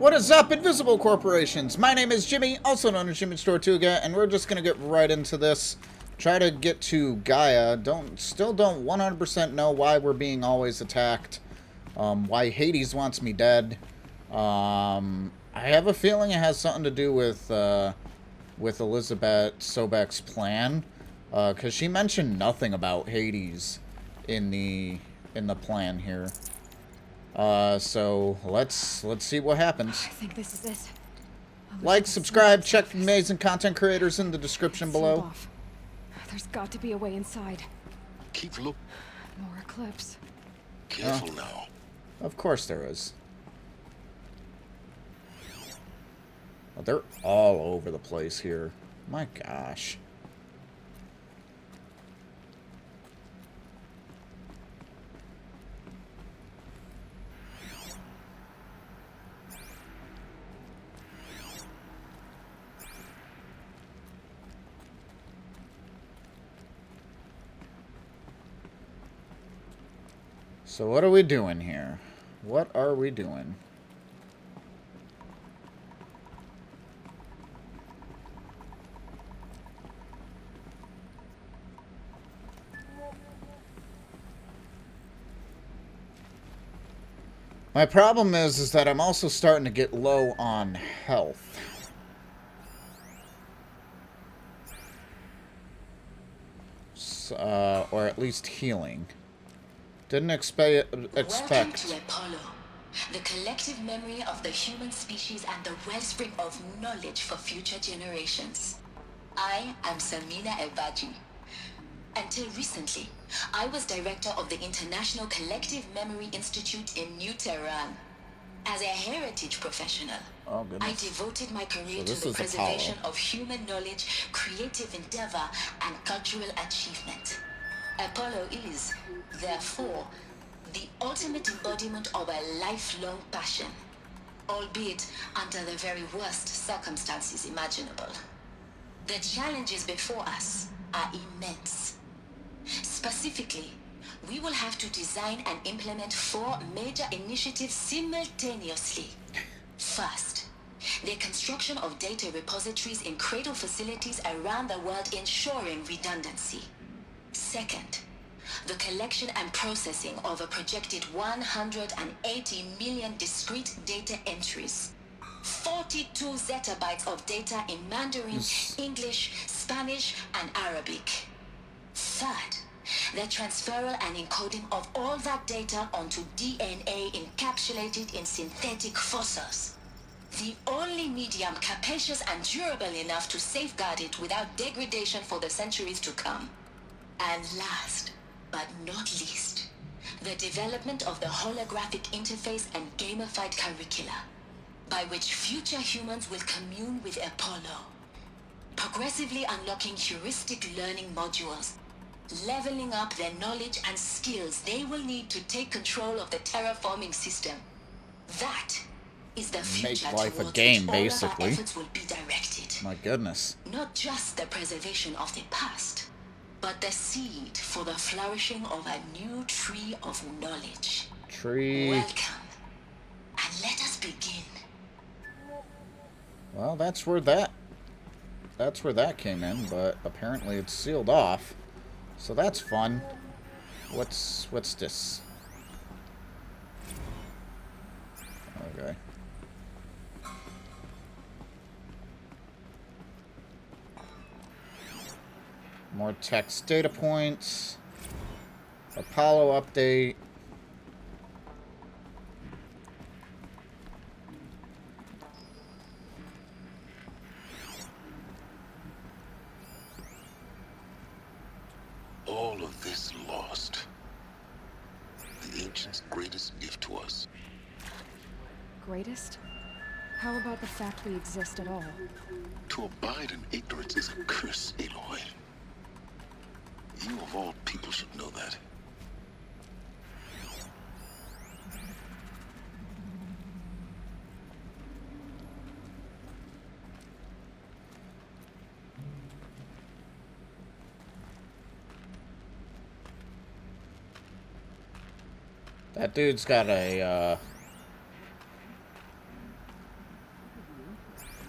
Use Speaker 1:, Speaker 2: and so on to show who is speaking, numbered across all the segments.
Speaker 1: What is up, Invisible Corporations? My name is Jimmy, also known as YmmijTortuga, and we're just gonna get right into this. Try to get to Gaia. Still don't 100% know why we're being always attacked. Why Hades wants me dead. I have a feeling it has something to do with Elizabeth Sobek's plan, because she mentioned nothing about Hades in the plan here. So let's see what happens.
Speaker 2: I think this is it.
Speaker 1: Like, subscribe, check amazing content creators in the description below.
Speaker 2: There's got to be a way inside.
Speaker 3: Keep look.
Speaker 2: More eclipse.
Speaker 3: Careful now.
Speaker 1: Of course there is. Oh, they're all over the place here. My gosh. So what are we doing here? What are we doing? My problem is that I'm also starting to get low on health. Or at least healing. Didn't expect.
Speaker 4: Welcome to Apollo, the collective memory of the human species and the wellspring of knowledge for future generations. I am Samina Ebaji. Until recently, I was director of the International Collective Memory Institute in New Tehran. As a heritage professional, I devoted my career to the preservation of human knowledge, creative endeavor, and cultural achievement. Apollo is, therefore, the ultimate embodiment of a lifelong passion, albeit under the very worst circumstances imaginable. The challenges before us are immense. Specifically, we will have to design and implement 4 major initiatives simultaneously. First, the construction of data repositories in cradle facilities around the world, ensuring redundancy. Second, the collection and processing of a projected 180 million discrete data entries. 42 zettabytes of data in Mandarin, English, Spanish, and Arabic. Third, the transferal and encoding of all that data onto DNA encapsulated in synthetic fossils. The only medium capacious and durable enough to safeguard it without degradation for the centuries to come. And last, but not least, the development of the holographic interface and gamified curricula, by which future humans will commune with Apollo, progressively unlocking heuristic learning modules, leveling up their knowledge and skills they will need to take control of the terraforming system. That is the future
Speaker 1: make life a
Speaker 4: towards
Speaker 1: game,
Speaker 4: which all
Speaker 1: basically.
Speaker 4: of our efforts will be directed.
Speaker 1: My goodness.
Speaker 4: Not just the preservation of the past, but the seed for the flourishing of a new tree of knowledge. Welcome, and let us begin.
Speaker 1: Well, that's where that came in, but apparently it's sealed off. So that's fun. What's this? Okay. More text data points. Apollo update.
Speaker 3: All of this lost. The ancients' greatest gift to us.
Speaker 2: Greatest? How about the fact we exist at all?
Speaker 3: To abide in ignorance is a curse, Aloy. You of all people should know that.
Speaker 1: That dude's got a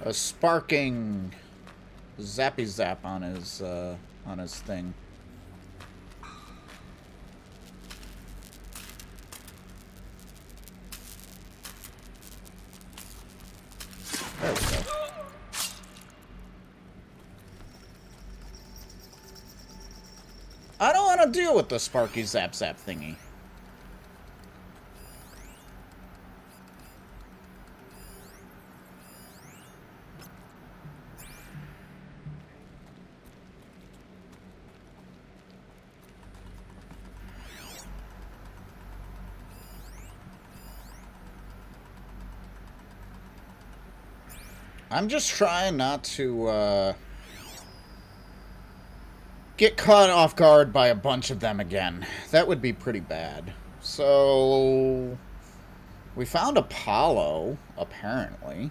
Speaker 1: A sparking zappy zap on his thing. There we go. I don't want to deal with the sparky zap zap thingy. I'm just trying not to, get caught off guard by a bunch of them again. That would be pretty bad. So, we found Apollo, apparently.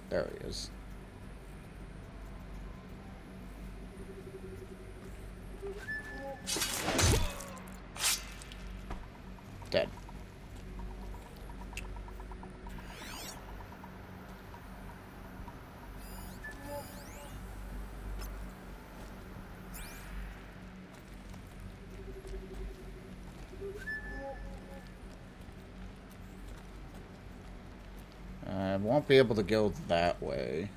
Speaker 1: There he is. Dead. I won't be able to go that way.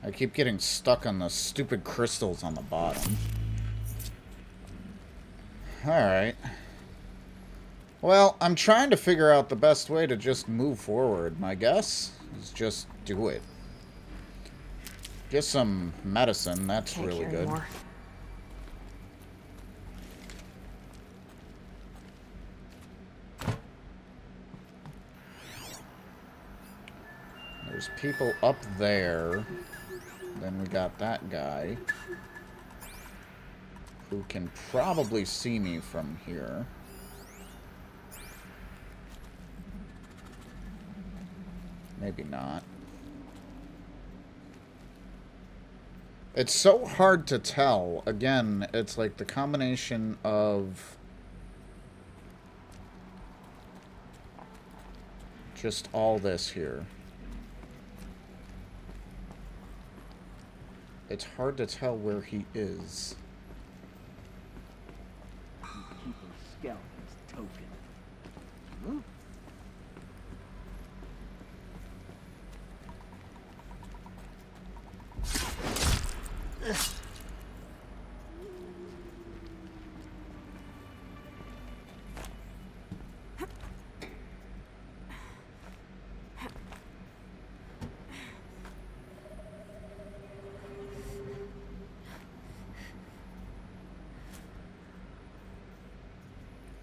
Speaker 1: I keep getting stuck on the stupid crystals on the bottom. Alright. Well, I'm trying to figure out the best way to just move forward. My guess is just do it. Get some medicine, that's really good.
Speaker 2: Anymore.
Speaker 1: There's people up there. Then we got that guy who can probably see me from here. Maybe not. It's so hard to tell. Again, it's like the combination of just all this here. It's hard to tell where he is.
Speaker 5: People scout this token. Huh?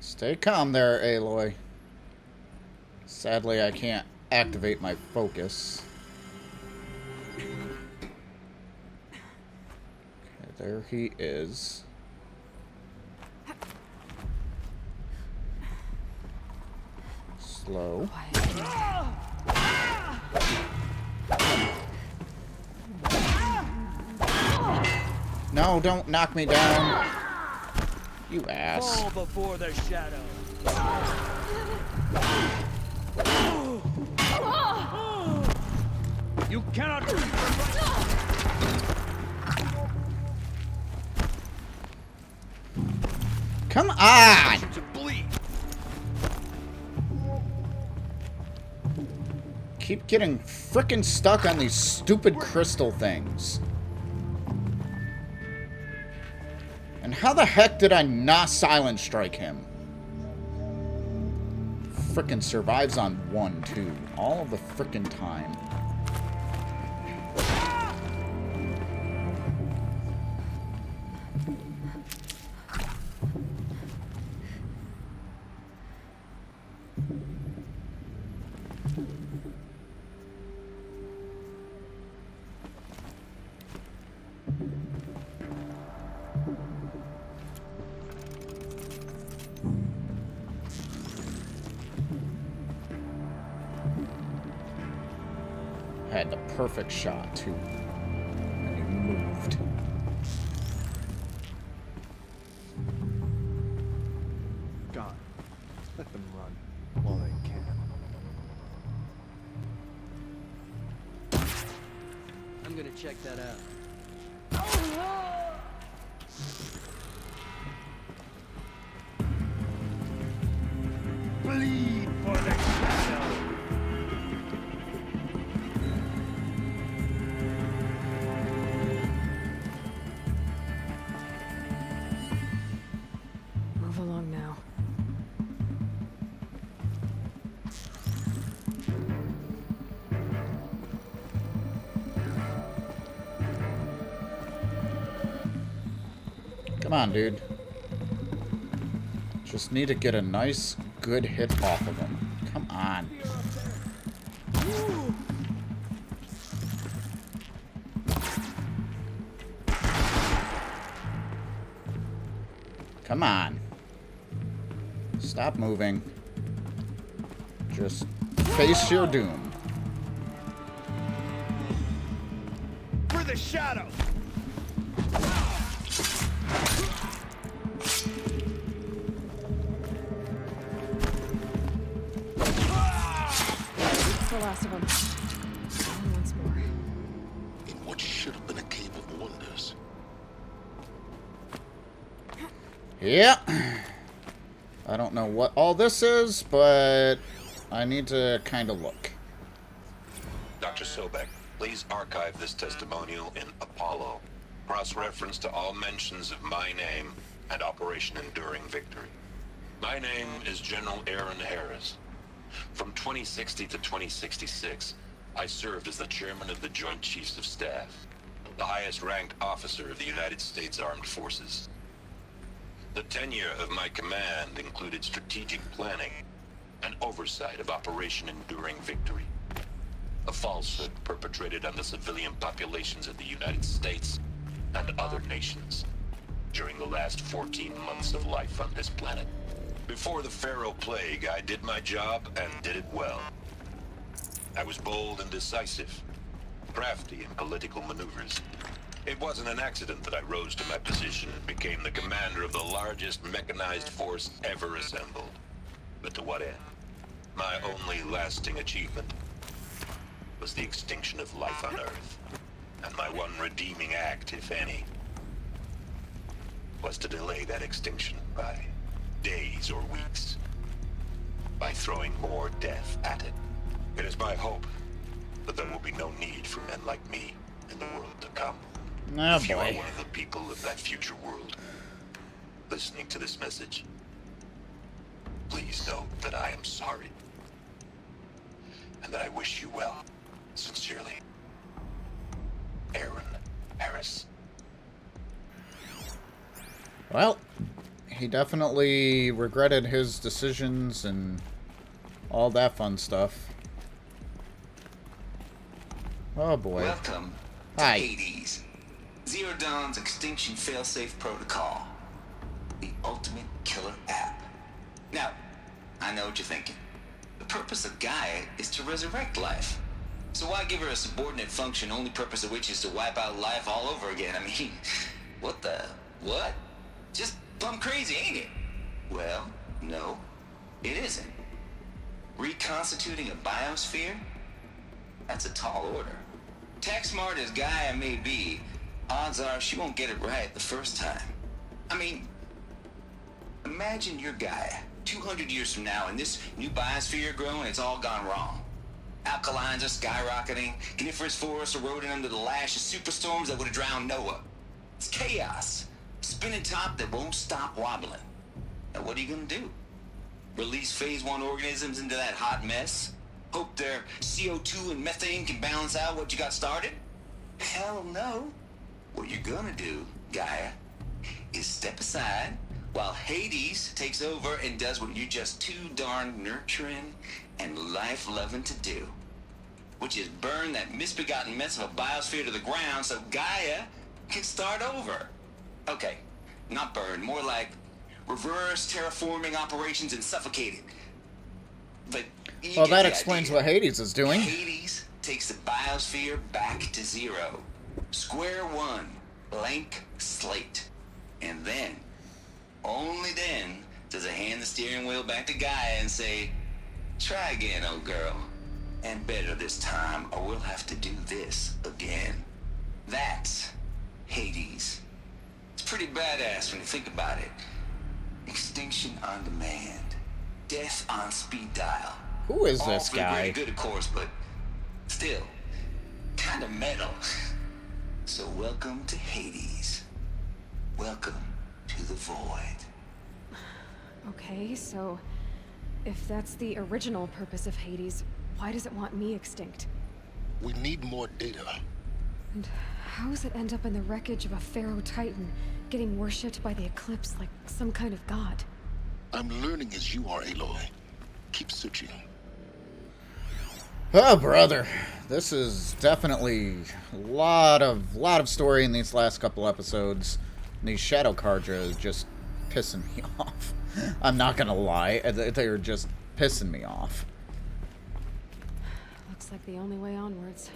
Speaker 1: Stay calm there, Aloy. Sadly, I can't activate my focus. Okay, there he is. Slow. No, don't knock me down. You ass.
Speaker 5: Fall before the shadow. You cannot.
Speaker 1: Come on!
Speaker 5: To bleed.
Speaker 1: Keep getting frickin' stuck on these stupid crystal things. And how the heck did I not silent strike him? Frickin' survives on 1, too. All of the frickin' time. Had the perfect shot, too. And he moved.
Speaker 5: check that out. Bleed for the shadow.
Speaker 2: Move along now.
Speaker 1: Come on, dude. Just need to get a nice, good hit off of him. Come on. Come on. Stop moving. Just face your doom.
Speaker 5: For the shadow.
Speaker 2: The last of them. And once more.
Speaker 3: In what should have been a cave of wonders.
Speaker 1: Yeah. I don't know what all this is, but I need to kind of look.
Speaker 6: Dr. Sobek, please archive this testimonial in Apollo. Cross-reference to all mentions of my name and Operation Enduring Victory. My name is General Aaron Harris. From 2060 to 2066, I served as the chairman of the Joint Chiefs of Staff, the highest-ranked officer of the United States Armed Forces. The tenure of my command included strategic planning and oversight of Operation Enduring Victory, a falsehood perpetrated on the civilian populations of the United States and other nations during the last 14 months of life on this planet. Before the Pharaoh Plague, I did my job and did it well. I was bold and decisive, crafty in political maneuvers. It wasn't an accident that I rose to my position and became the commander of the largest mechanized force ever assembled. But to what end? My only lasting achievement was the extinction of life on Earth. And my one redeeming act, if any, was to delay that extinction by days or weeks, by throwing more death at it. It is my hope that there will be no need for men like me in the world to come.
Speaker 1: Oh,
Speaker 6: If you are
Speaker 1: boy.
Speaker 6: one of the people of that future world listening to this message, please know that I am sorry and that I wish you well. Sincerely, Aaron Harris.
Speaker 1: Well, he definitely regretted his decisions and all that fun stuff. Oh boy.
Speaker 7: Welcome to
Speaker 1: Hi.
Speaker 7: Hades. Zero Dawn's Extinction Failsafe Protocol. The ultimate killer app. Now, I know what you're thinking. The purpose of Gaia is to resurrect life. So why give her a subordinate function, only purpose of which is to wipe out life all over again? I mean, what the... what? Just plumb crazy, ain't it? Well, no, it isn't. Reconstituting a biosphere? That's a tall order. Tax smart as Gaia may be, odds are she won't get it right the first time. I mean, imagine you're Gaia, 200 years from now, and this new biosphere growing, it's all gone wrong. Alkalines are skyrocketing, coniferous forests eroding under the lash of superstorms that would have drowned Noah. It's chaos. Spinning top that won't stop wobbling. Now what are you gonna do? Release phase 1 organisms into that hot mess? Hope their CO2 and methane can balance out what you got started? Hell no. What you're gonna do, Gaia, is step aside while Hades takes over and does what you're just too darn nurturing and life-loving to do, which is burn that misbegotten mess of a biosphere to the ground so Gaia can start over. Okay, not burn, more like reverse terraforming operations and suffocate it. But you
Speaker 1: Well,
Speaker 7: get
Speaker 1: that
Speaker 7: the
Speaker 1: explains
Speaker 7: idea.
Speaker 1: what Hades is doing.
Speaker 7: Hades takes the biosphere back to zero. Square one, blank slate. And then, only then, does it hand the steering wheel back to Gaia and say, try again, old girl. And better this time, or we'll have to do this again. That's Hades. It's pretty badass when you think about it. Extinction on demand. Death on speed dial.
Speaker 1: Who is
Speaker 7: All
Speaker 1: this
Speaker 7: for the
Speaker 1: guy?
Speaker 7: greater good, of course, but still, kind of metal. So welcome to Hades. Welcome to the void.
Speaker 2: Okay, so if that's the original purpose of Hades, why does it want me extinct?
Speaker 3: We need more data.
Speaker 2: And how does it end up in the wreckage of a Pharaoh Titan, getting worshipped by the Eclipse like some kind of god?
Speaker 3: I'm learning as you are, Aloy. Keep searching.
Speaker 1: Oh, brother. This is definitely a lot of story in these last couple episodes. And these Shadow Carja is just pissing me off. I'm not gonna lie. They're just pissing me off.
Speaker 2: Looks like the only way onwards.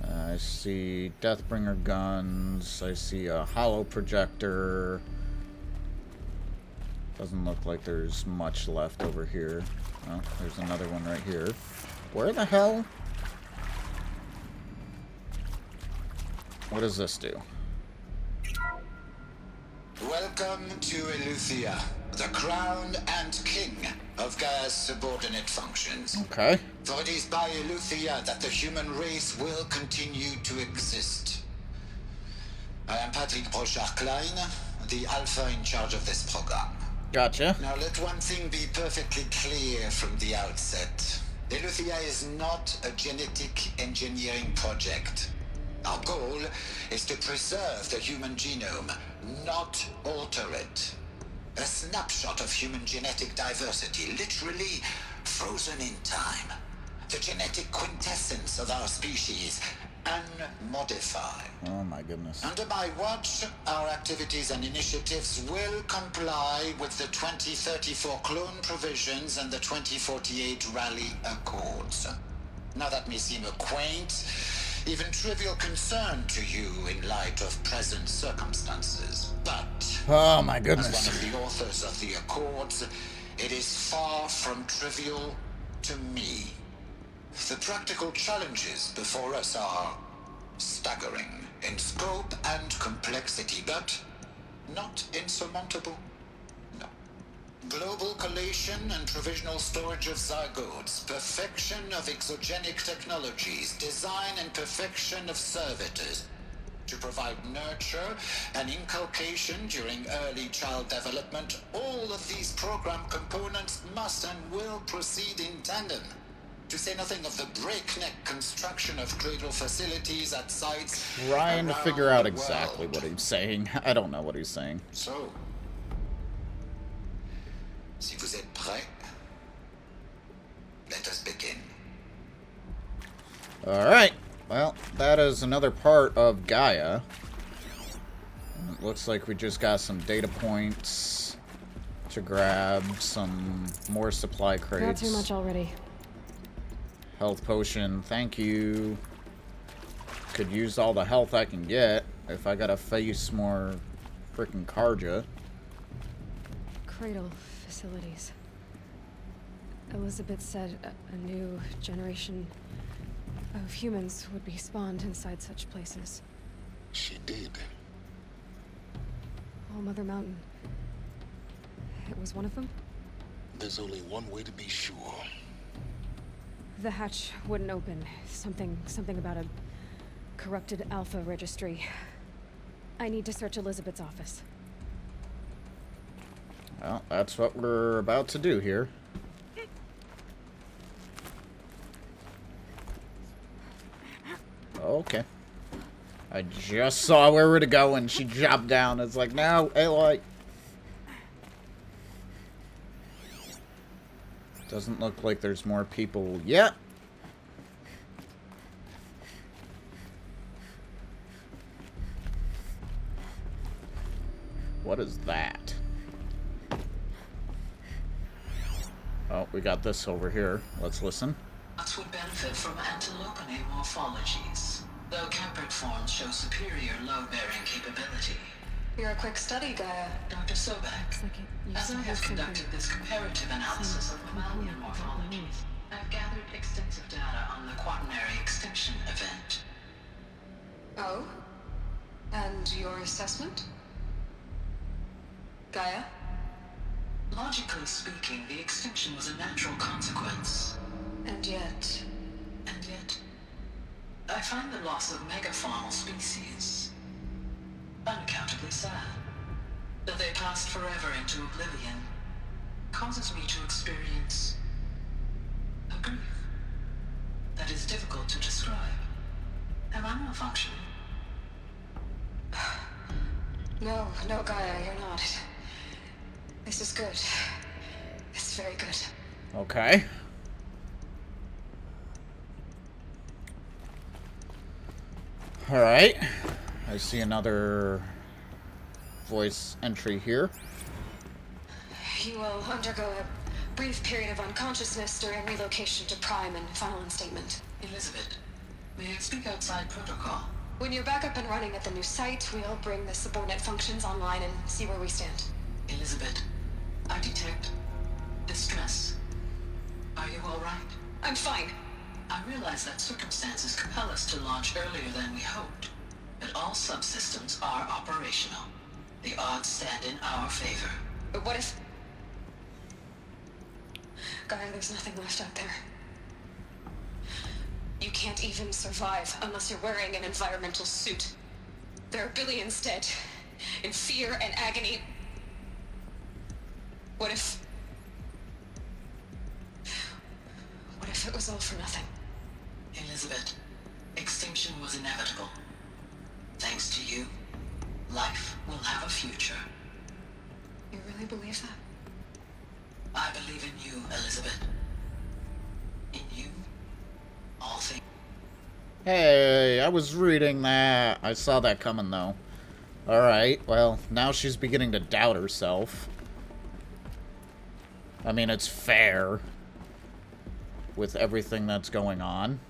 Speaker 1: I see Deathbringer guns. I see a hollow projector. Doesn't look like there's much left over here. Oh, there's another one right here. Where the hell? What does this do?
Speaker 8: Welcome to Eleuthia, the crown and king of Gaia's subordinate functions.
Speaker 1: Okay.
Speaker 8: For it is by Eleuthia that the human race will continue to exist. I am Patrick Brochard-Klein, the Alpha in charge of this program.
Speaker 1: Gotcha.
Speaker 8: Now let one thing be perfectly clear from the outset. Eleuthia is not a genetic engineering project. Our goal is to preserve the human genome, not alter it. A snapshot of human genetic diversity, literally frozen in time. The genetic quintessence of our species, unmodified.
Speaker 1: Oh my goodness.
Speaker 8: Under my watch, our activities and initiatives will comply with the 2034 clone provisions and the 2048 Rally Accords. Now that may seem a quaint, even trivial concern to you in light of present circumstances, but
Speaker 1: Oh my
Speaker 8: as
Speaker 1: goodness.
Speaker 8: one of the authors of the Accords, it is far from trivial to me. The practical challenges before us are staggering in scope and complexity, but not insurmountable. No. Global collation and provisional storage of zygotes, perfection of exogenic technologies, design and perfection of servitors, to provide nurture and inculcation during early child development. All of these program components must and will proceed in tandem. To say nothing of the breakneck construction of cradle facilities at sites
Speaker 1: Trying to
Speaker 8: around
Speaker 1: figure out
Speaker 8: the
Speaker 1: exactly
Speaker 8: world.
Speaker 1: what he's saying. I don't know what he's saying.
Speaker 8: So, si vous êtes prêts, let us begin.
Speaker 1: Alright. Well, that is another part of Gaia. And it looks like we just got some data points to grab, some more supply
Speaker 2: Not
Speaker 1: crates.
Speaker 2: too much already.
Speaker 1: Health potion, thank you. Could use all the health I can get if I gotta face more freaking Carja.
Speaker 2: Cradle facilities. Elizabeth said a new generation of humans would be spawned inside such places.
Speaker 3: She did.
Speaker 2: All Mother Mountain. It was one of them?
Speaker 3: There's only one way to be sure.
Speaker 2: The hatch wouldn't open. Something about a corrupted Alpha registry. I need to search Elizabeth's office.
Speaker 1: Well, that's what we're about to do here. Okay. I just saw where we're to go and she dropped down. It's like, no, Aloy. Doesn't look like there's more people yet. What is that? Oh, we got this over here. Let's listen.
Speaker 9: Nuts would benefit from antilopinae morphologies, though caprid forms show superior load-bearing capability.
Speaker 4: You're a quick study, Gaia.
Speaker 9: Dr. Sobek,
Speaker 2: Looks like it used
Speaker 9: as
Speaker 2: to
Speaker 9: I
Speaker 2: have
Speaker 9: have
Speaker 2: something.
Speaker 9: conducted this comparative analysis of mammalian morphologies, I've gathered extensive data on the quaternary extinction event.
Speaker 2: Oh? And your assessment? Gaia?
Speaker 9: Logically speaking, the extinction was a natural consequence.
Speaker 2: And yet...
Speaker 9: And yet, I find the loss of megafaunal species unaccountably sad. That they passed forever into oblivion causes me to experience a grief that is difficult to describe. Am I malfunctioning?
Speaker 2: No, Gaia, you're not. This is good. It's very good.
Speaker 1: Okay. Alright. I see another voice entry here.
Speaker 2: You will undergo a brief period of unconsciousness during relocation to Prime and final instatement.
Speaker 9: Elizabeth, may I speak outside protocol?
Speaker 2: When you're back up and running at the new site, we'll bring the subordinate functions online and see where we stand.
Speaker 9: Elizabeth, I detect distress. Are you all right?
Speaker 2: I'm fine.
Speaker 9: I realize that circumstances compel us to launch earlier than we hoped, but all subsystems are operational. The odds stand in our favor.
Speaker 2: But what if... Gaia, there's nothing left out there. You can't even survive unless you're wearing an environmental suit. There are billions dead, in fear and agony. What if it was all for nothing?
Speaker 9: Elizabeth, extinction was inevitable. Thanks to you, life will have a future.
Speaker 2: You really believe that?
Speaker 9: I believe in you, Elizabeth. In you, all things.
Speaker 1: Hey, I was reading that. I saw that coming, though. Alright, well, now she's beginning to doubt herself. I mean, it's fair with everything that's going on.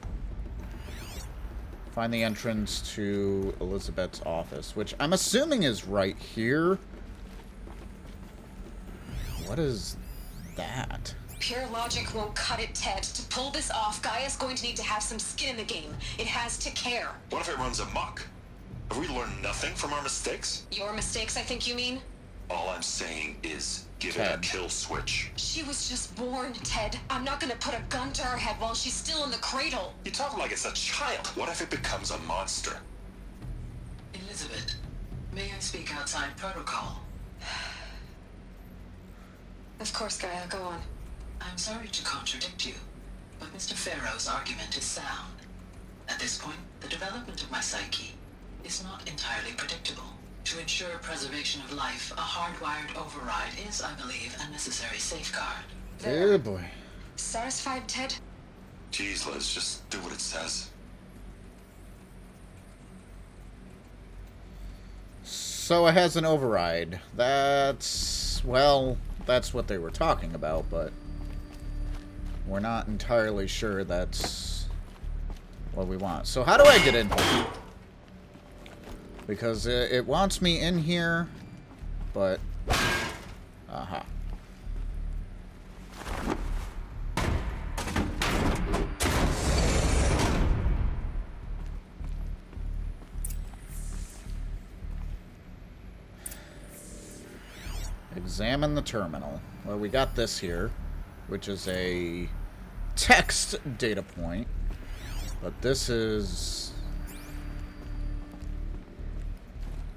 Speaker 1: Find the entrance to Elizabeth's office, which I'm assuming is right here. What is that?
Speaker 2: Pure logic won't cut it, Ted. To pull this off, Gaia's going to need to have some skin in the game. It has to care.
Speaker 3: What if it runs amok? Have we learned nothing from our mistakes?
Speaker 2: Your mistakes, I think you mean?
Speaker 3: All I'm saying is give it a kill switch.
Speaker 2: She was just born, Ted. I'm not gonna put a gun to her head while she's still in the cradle.
Speaker 3: You talk like it's a child. What if it becomes a monster?
Speaker 9: Elizabeth, may I speak outside protocol?
Speaker 2: Of course, Gaia, go on.
Speaker 9: I'm sorry to contradict you, but Mr. Farrow's argument is sound. At this point, the development of my psyche is not entirely predictable. To ensure preservation of life, a hardwired override is, I believe, a necessary safeguard.
Speaker 1: Oh boy.
Speaker 2: Satisfied, Ted?
Speaker 3: Jeez, Liz, just do what it says.
Speaker 1: So it has an override. That's... well, that's what they were talking about, but we're not entirely sure that's what we want. So how do I get in here? Because it wants me in here, but... aha. Examine the terminal. Well, we got this here, which is a text data point. But this is...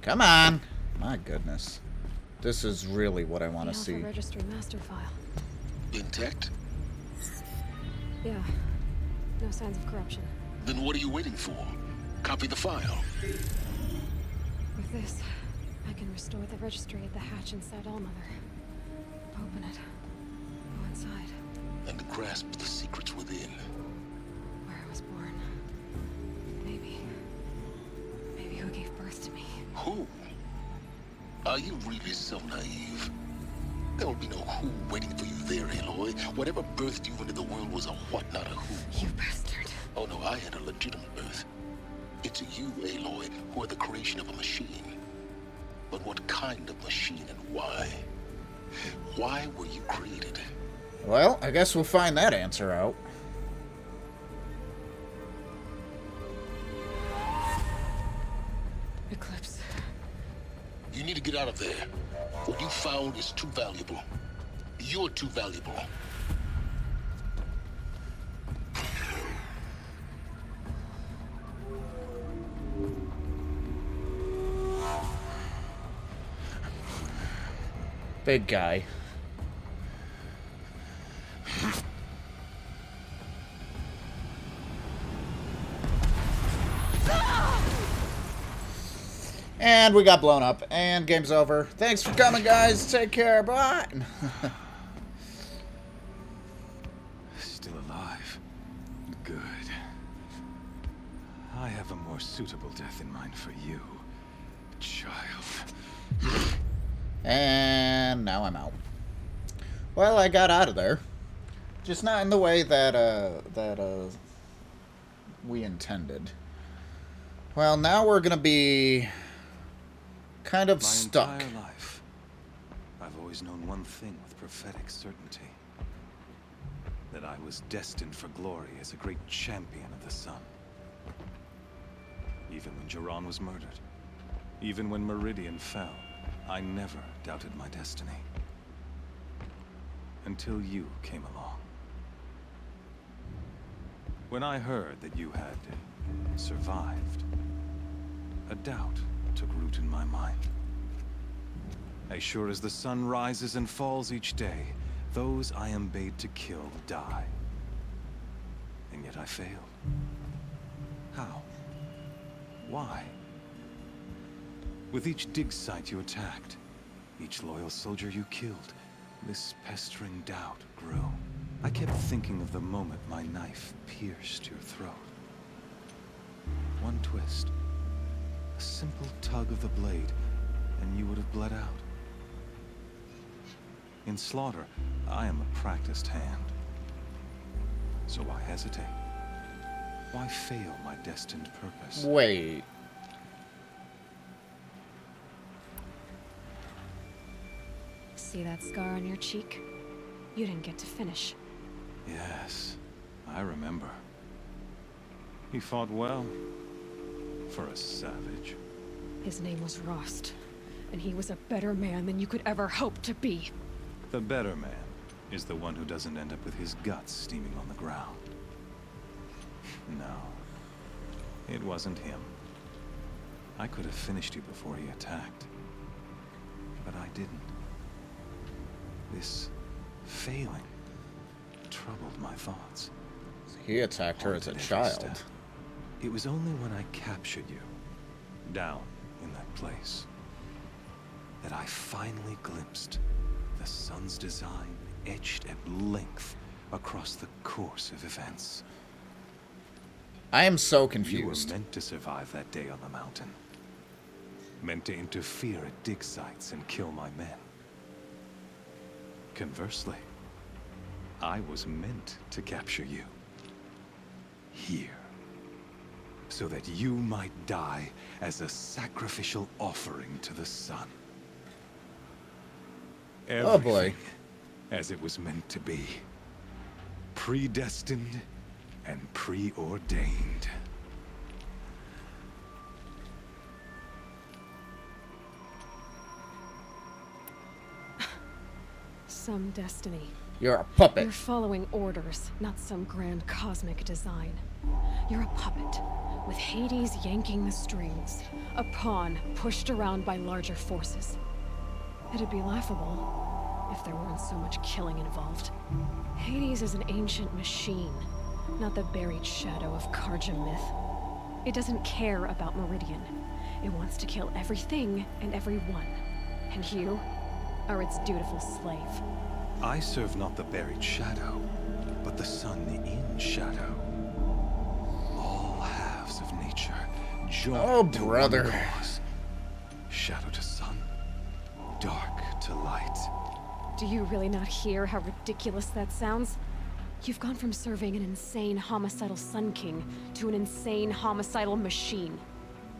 Speaker 1: come on! My goodness. This is really what I want to see.
Speaker 2: Alpha Registry master file.
Speaker 3: Intact?
Speaker 2: Yeah. No signs of corruption.
Speaker 3: Then what are you waiting for? Copy the file.
Speaker 2: With this, I can restore the registry at the hatch inside Allmother. Open it. Go inside.
Speaker 3: And grasp the secrets within.
Speaker 2: Where I was born. Maybe who gave birth to me.
Speaker 3: Who? Are you really so naive? There will be no who waiting for you there, Aloy. Whatever birthed you into the world was a what, not a who.
Speaker 2: You bastard.
Speaker 3: Oh no, I had a legitimate birth. It's you, Aloy, who are the creation of a machine. But what kind of machine and why? Why were you created?
Speaker 1: Well, I guess we'll find that answer out.
Speaker 2: Eclipse.
Speaker 3: You need to get out of there. What you found is too valuable. You're too valuable.
Speaker 1: Big guy. And we got blown up, and game's over. Thanks for coming, guys. Take care. Bye.
Speaker 5: Still alive. Good. I have a more suitable death in mind for you, child.
Speaker 1: And now I'm out. Well, I got out of there. Just not in the way that we intended. Well, now we're gonna be kind of stuck.
Speaker 5: My entire life, I've always known one thing with prophetic certainty. That I was destined for glory as a great champion of the sun. Even when Jiran was murdered, even when Meridian fell, I never doubted my destiny. Until you came along. When I heard that you had survived, a doubt took root in my mind. As sure as the sun rises and falls each day, those I am bade to kill die. And yet I failed. How? Why? With each dig site you attacked, each loyal soldier you killed, this pestering doubt grew. I kept thinking of the moment my knife pierced your throat. One twist, a simple tug of the blade, and you would have bled out. In slaughter, I am a practiced hand. So why hesitate? Why fail my destined purpose?
Speaker 1: Wait.
Speaker 2: See that scar on your cheek? You didn't get to finish.
Speaker 5: Yes, I remember. He fought well. For a savage.
Speaker 2: His name was Rost, and he was a better man than you could ever hope to be.
Speaker 5: The better man is the one who doesn't end up with his guts steaming on the ground. No, it wasn't him. I could have finished you before he attacked. But I didn't. This failing troubled my thoughts.
Speaker 1: He attacked her as a
Speaker 5: Haunted every
Speaker 1: child.
Speaker 5: step. It was only when I captured you, down in that place, that I finally glimpsed the sun's design etched at length across the course of events.
Speaker 1: I am so
Speaker 5: You
Speaker 1: confused.
Speaker 5: were meant to survive that day on the mountain. Meant to interfere at dig sites and kill my men. Conversely, I was meant to capture you. Here. So that you might die as a sacrificial offering to the sun.
Speaker 1: Oh boy.
Speaker 5: Everything as it was meant to be. Predestined and preordained.
Speaker 2: Some destiny.
Speaker 1: You're a puppet.
Speaker 2: You're following orders, not some grand cosmic design. You're a puppet, with Hades yanking the strings, a pawn pushed around by larger forces. It'd be laughable if there weren't so much killing involved. Hades is an ancient machine, not the buried shadow of Karja myth. It doesn't care about Meridian. It wants to kill everything and everyone. And you are its dutiful slave.
Speaker 5: I serve not the buried shadow, but the sun in shadow. All halves of nature joined
Speaker 1: Oh,
Speaker 5: to
Speaker 1: brother.
Speaker 5: one cause. Shadow to sun, dark to light.
Speaker 2: Do you really not hear how ridiculous that sounds? You've gone from serving an insane homicidal Sun King to an insane homicidal machine.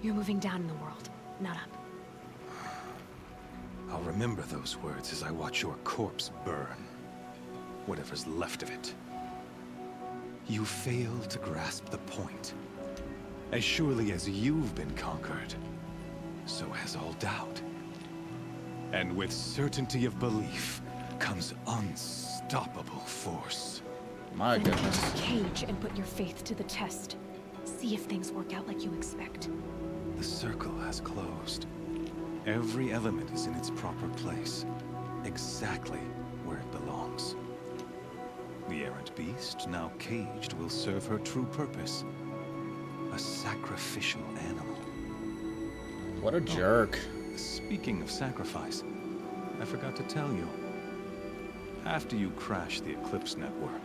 Speaker 2: You're moving down in the world, not up.
Speaker 5: I'll remember those words as I watch your corpse burn. Whatever's left of it. You fail to grasp the point. As surely as you've been conquered, so has all doubt. And with certainty of belief comes unstoppable force.
Speaker 1: My
Speaker 2: Then
Speaker 1: goodness.
Speaker 2: enter the cage and put your faith to the test. See if things work out like you expect.
Speaker 5: The circle has closed. Every element is in its proper place, exactly where it belongs. The errant beast, now caged, will serve her true purpose. A sacrificial animal.
Speaker 1: What a jerk.
Speaker 5: Speaking of sacrifice, I forgot to tell you. After you crashed the Eclipse network,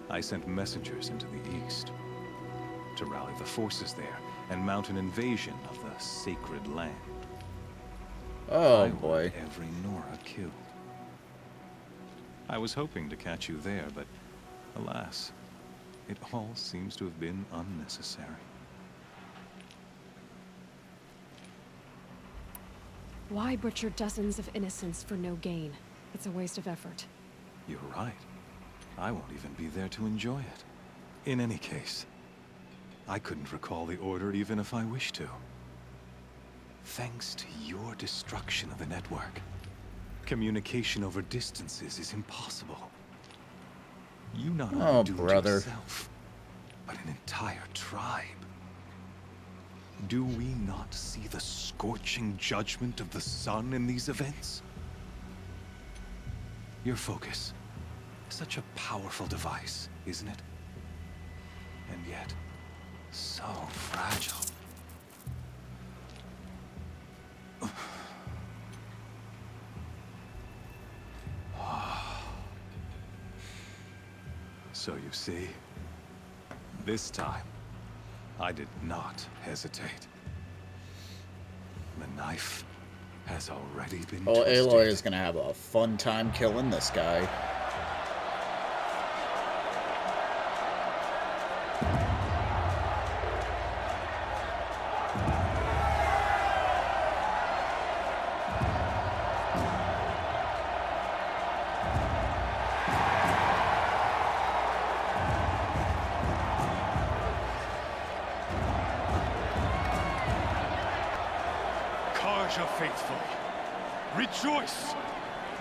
Speaker 5: I sent messengers into the east to rally the forces there and mount an invasion of the sacred land.
Speaker 1: Oh
Speaker 5: I
Speaker 1: boy.
Speaker 5: wanted every Nora killed. I was hoping to catch you there, but alas, it all seems to have been unnecessary.
Speaker 2: Why butcher dozens of innocents for no gain? It's a waste of effort.
Speaker 5: You're right. I won't even be there to enjoy it. In any case, I couldn't recall the order even if I wished to. Thanks to your destruction of the network, communication over distances is impossible. You not only doomed
Speaker 1: brother.
Speaker 5: yourself, but an entire tribe. Do we not see the scorching judgment of the sun in these events? Your focus. Such a powerful device, isn't it? And yet, so fragile. So you see, this time, I did not hesitate. The knife has already been
Speaker 1: Oh,
Speaker 5: twisted.
Speaker 1: Aloy is gonna have a fun time killing this guy.
Speaker 5: Karja faithful, rejoice!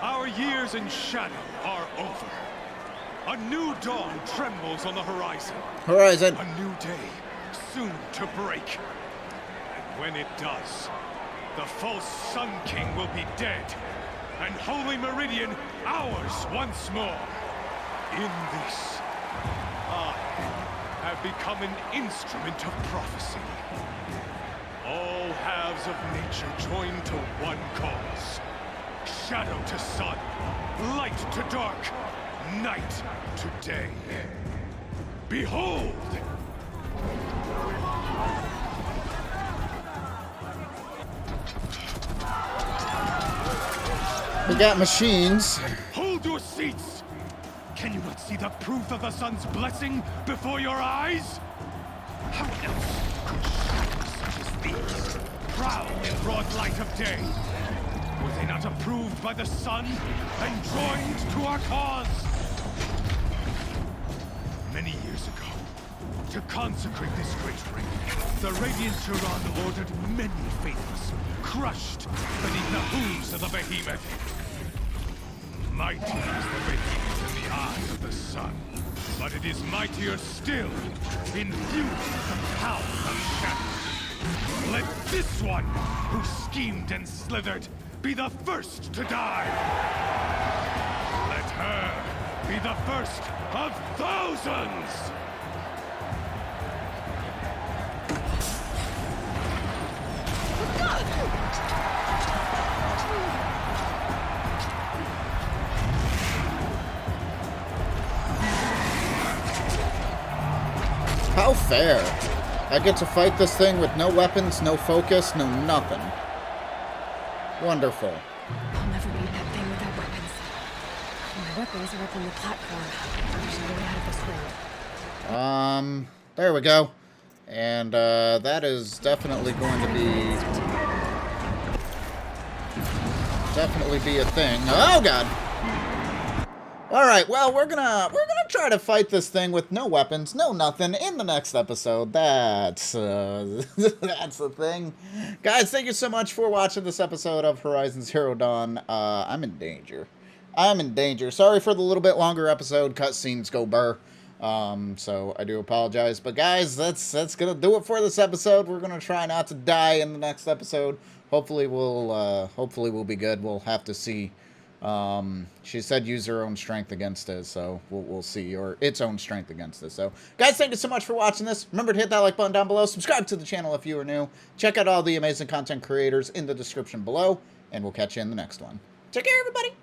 Speaker 5: Our years in shadow are over. A new dawn trembles on the horizon.
Speaker 1: Horizon.
Speaker 5: A new day soon to break. And when it does, the false Sun King will be dead, and Holy Meridian ours once more. In this, I have become an instrument of prophecy. All halves of nature join to one cause. Shadow to sun, light to dark, night to day. Behold!
Speaker 1: We got machines.
Speaker 5: Hold your seats! Can you not see the proof of the sun's blessing before your eyes? How else could shadows such as these prowl in broad light of day? Were they not approved by the sun and joined to our cause? Many years ago, to consecrate this great ring, the Radiant Turan ordered many faithless, crushed beneath the hooves of the behemoth. Mighty is the behemoth in the eyes of the sun, but it is mightier still, infused with the power of shadow. Let this one, who schemed and slithered, be the first to die. Let her be the first of thousands!
Speaker 1: How fair. I get to fight this thing with no weapons, no focus, no nothing. Wonderful.
Speaker 2: I'll never beat that thing without weapons. My weapons are up on the platform. There's no way out of this room.
Speaker 1: There we go. And, that is definitely going to be... Definitely be a thing. Oh, God! All right, well, we're gonna try to fight this thing with no weapons, no nothing in the next episode. That's that's the thing, guys. Thank you so much for watching this episode of Horizon Zero Dawn. I'm in danger. I'm in danger. Sorry for the little bit longer episode. Cutscenes go burr. So I do apologize, but guys, that's gonna do it for this episode. We're gonna try not to die in the next episode. Hopefully we'll be good. We'll have to see. She said use her own strength against it, so we'll see, or its own strength against it. So, guys, thank you so much for watching this. Remember to hit that like button down below. Subscribe to the channel if you are new. Check out all the amazing content creators in the description below, and we'll catch you in the next one. Take care, everybody.